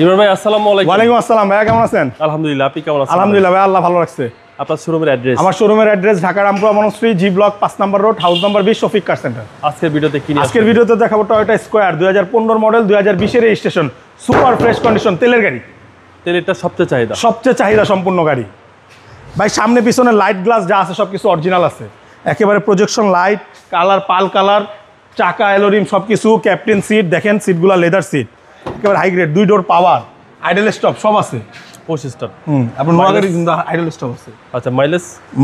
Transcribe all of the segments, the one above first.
ইমরান ভাই আসসালামু আলাইকুম। ওয়ালাইকুম আসসালাম ভাইয়া, কেমন আছেন? আলহামদুলিল্লাহ, আপনি কেমন আছেন? আলহামদুলিল্লাহ ভাই, আল্লাহ ভালো রাখছে। আপনার শোরুমের অ্যাড্রেস? আমার শোরুমের address Dhaka Rampura Banasree G block 5 নম্বর road, house number 20, Shafiq car centre. আজকের ভিডিওতে কি নিয়ে আজকের ভিডিওতে দেখাবো টয়োটা স্কয়ার 2015 মডেল, 2020 এর রেজিস্ট্রেশন, সুপার ফ্রেশ কন্ডিশন, তেলের গাড়ি। তেলেরটা সবচেয়ে চাহিদা সম্পূর্ণ গাড়ি ভাই। সামনে পিছনে লাইট গ্লাস যা আছে সবকিছু অরিজিনাল আছে, একেবারে প্রজেকশন লাইট, কালার পাল কালার, চাকা এলোরিম সবকিছু, ক্যাপ্টেন সিট দেখেন, সিটগুলো লেদার সিট, একেবারে হাই গ্রেড, 2 ডোর পাওয়ার, আইডল স্টপ সব আছে। 25 স্টার। আপনার নয়া গাড়ি কিন্তু আইডল স্টপ আছে। আচ্ছা,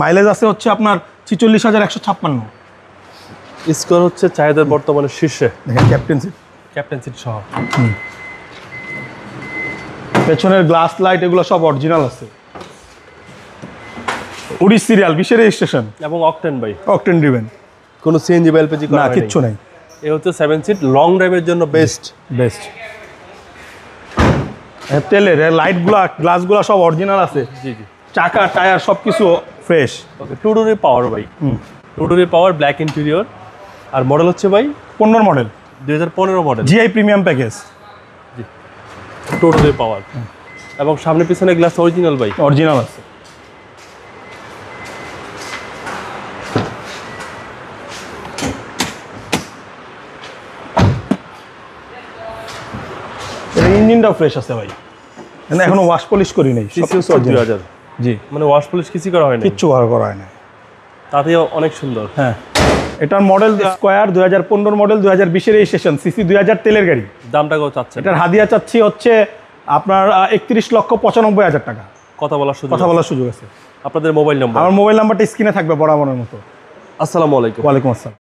মাইলেজ আছে হচ্ছে আপনার 46,156। স্কোর হচ্ছে চাহিদার বর্তমানে শীর্ষে। দেখেন ক্যাপ্টেন সিট সহ। পেছনের গ্লাস লাইট এগুলো সব অরিজিনাল আছে। উড়ি সিরিয়াল 20 এর রেজিস্ট্রেশন এবং অকটেন ড্রিভেন, কোনো সিএনজি বা এলপিজি না, কিচ্ছু নাই। এই হচ্ছে 7 সিট, লং ড্রাইভের জন্য বেস্ট। তেলের লাইটগুলা গ্লাসগুলা সব অরিজিনাল আছে। জি জি। চাকা টায়ার সবকিছু ফ্রেশ। ওকে, টুডোরের পাওয়ার ভাই। টুডোরের পাওয়ার, ব্ল্যাক ইন্টেরিয়র। আর মডেল হচ্ছে ভাই 15 model, 2015 model, GI premium package. জি, টুডোরের পাওয়ার এবং সামনে পিছনে গ্লাস অরিজিনাল ভাই, অরিজিনাল আছে। ইঞ্জিনটাও ফ্রেশ আছে ভাই, এখনো ওয়াশ পলিশ করি নাই। 2000। জি, মানে ওয়াশ পলিশ কিছু করা হয়নি, কিচ্ছু করা হয় না, তাতেও অনেক সুন্দর। হ্যাঁ, এটার মডেল স্কয়ার 2015 মডেল, 2020 এর রেজিস্ট্রেশন, সিসি 2000, তেলের গাড়ি। দামটা কত চাচ্ছেন? এটার হাদিয়া চাচ্ছি হচ্ছে আপনার 31,95,000 টাকা। কথা বলার সুযোগ আছে। আপনাদের মোবাইল নাম্বার? আমার মোবাইল নাম্বারটা স্ক্রিনে থাকবে বরাবরের মতো। আসসালামু আলাইকুম। ওয়ালাইকুম আসসালাম।